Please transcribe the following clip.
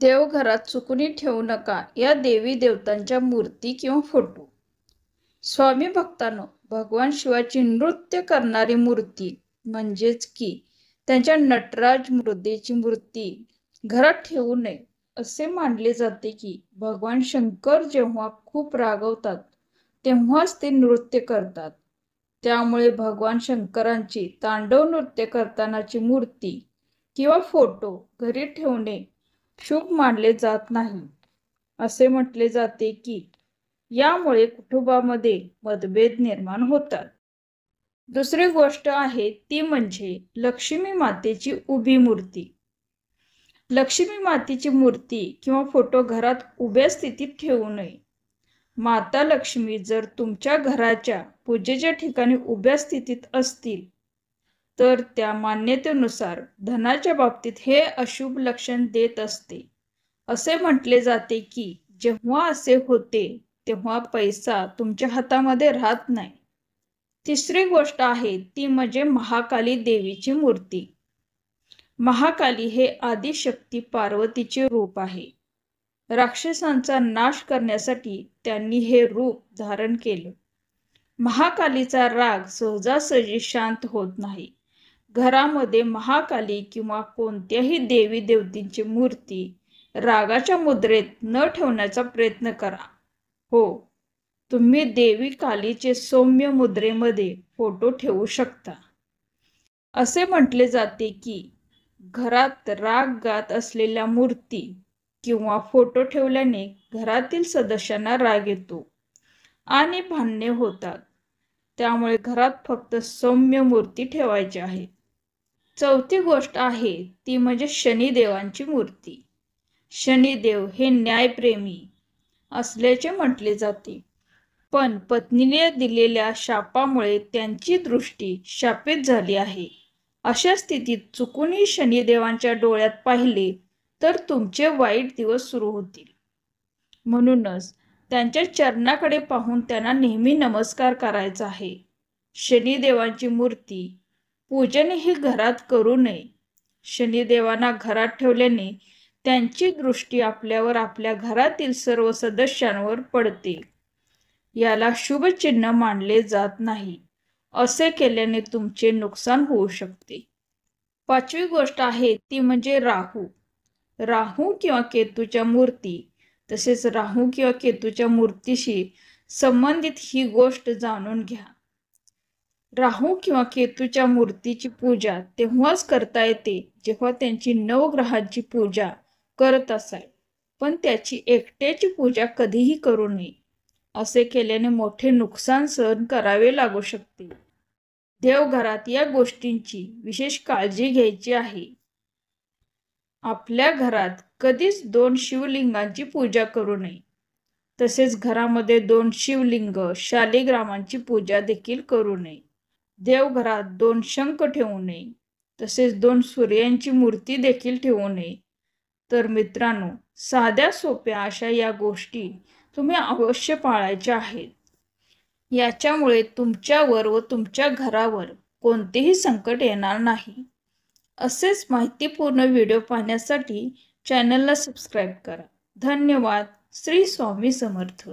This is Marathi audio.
देवघरात चुकूनही ठेवू नका या देवी देवतांच्या मूर्ती किंवा फोटो. स्वामी भक्तांनो, भगवान शिवाची नृत्य करणारी मूर्ती म्हणजेच की त्यांच्या नटराज मृदेची मूर्ती घरात ठेवू नये. असे मानले जाते की भगवान शंकर जेव्हा खूप रागवतात तेव्हाच ते नृत्य करतात. त्यामुळे भगवान शंकरांची तांडव नृत्य करतानाची मूर्ती किंवा फोटो घरी ठेवणे शुभ मानले जात नाही. असे म्हटले जाते की यामुळे कुटुंबामध्ये मतभेद निर्माण होतात. दुसरी गोष्ट आहे ती म्हणजे लक्ष्मी मातेची उभी मूर्ती. लक्ष्मी मातेची मूर्ती किंवा फोटो घरात उभ्या स्थितीत ठेवू नये. माता लक्ष्मी जर तुमच्या घराच्या पूजेच्या ठिकाणी उभ्या स्थितीत असतील तर त्या मान्यतेनुसार धनाच्या बाबतीत हे अशुभ लक्षण देत असते. असे म्हटले जाते की जेव्हा असे होते तेव्हा पैसा तुमच्या हातामध्ये राहत नाही. तिसरी गोष्ट आहे ती म्हणजे महाकाली देवीची मूर्ती. महाकाली हे आदिशक्ती पार्वतीचे रूप आहे. राक्षसांचा नाश करण्यासाठी त्यांनी हे रूप धारण केले. महाकालीचा राग सहजासहजी शांत होत नाही. घरामध्ये महाकाली किंवा कोणत्याही देवी देवतींची मूर्ती रागाच्या मुद्रेत न ठेवण्याचा प्रयत्न करा. हो, तुम्ही देवी कालीचे सौम्य मुद्रेमध्ये फोटो ठेवू शकता. असे म्हटले जाते की घरात राग गात असलेल्या मूर्ती किंवा फोटो ठेवल्याने घरातील सदस्यांना राग येतो आणि भांडणे होतात. त्यामुळे घरात फक्त सौम्य मूर्ती ठेवायची आहे. चौथी गोष्ट आहे ती म्हणजे शनिदेवांची मूर्ती. शनिदेव हे न्यायप्रेमी असल्याचे म्हटले जाते, पण पत्नीने दिलेल्या शापामुळे त्यांची दृष्टी शापित झाली आहे. अशा स्थितीत चुकूनही शनिदेवांच्या डोळ्यात पाहिले तर तुमचे वाईट दिवस सुरू होतील. म्हणूनच त्यांच्या चरणाकडे पाहून त्यांना नेहमी नमस्कार करायचा आहे. शनिदेवांची मूर्ती पूजनही घरात करू नये. शनिदेवांना घरात ठेवल्याने त्यांची दृष्टी आपल्यावर, आपल्या घरातील सर्व सदस्यांवर पडते. याला शुभ चिन्ह मानले जात नाही. असे केल्याने तुमचे नुकसान होऊ शकते. पाचवी गोष्ट आहे ती म्हणजे राहू. राहू किंवा केतूच्या मूर्ती तसेच राहू किंवा केतूच्या मूर्तीशी संबंधित ही गोष्ट जाणून घ्या. राहू किंवा केतूच्या मूर्तीची पूजा तेव्हाच करता येते जेव्हा त्यांची नवग्रहांची पूजा करत असाल, पण त्याची एकट्याची पूजा कधीही करू नये. असे केल्याने मोठे नुकसान सहन करावे लागू शकते. देवघरात या गोष्टींची विशेष काळजी घ्यायची आहे. आपल्या घरात कधीच 2 शिवलिंगांची पूजा करू नये. तसेच घरामध्ये 2 शिवलिंग, शालिग्रामांची पूजा देखील करू नये. देवघरात 2 शंख ठेवू नये. तसेच 2 सूर्यांची मूर्ती देखील ठेवू नये. तर मित्रांनो, साध्या सोप्या अशा या गोष्टी तुम्ही अवश्य पाळायच्या आहेत. याच्यामुळे तुमच्यावर व तुमच्या घरावर कोणतेही संकट येणार नाही. असेच माहितीपूर्ण व्हिडिओ पाहण्यासाठी चॅनलला सबस्क्राईब करा. धन्यवाद. श्री स्वामी समर्थ.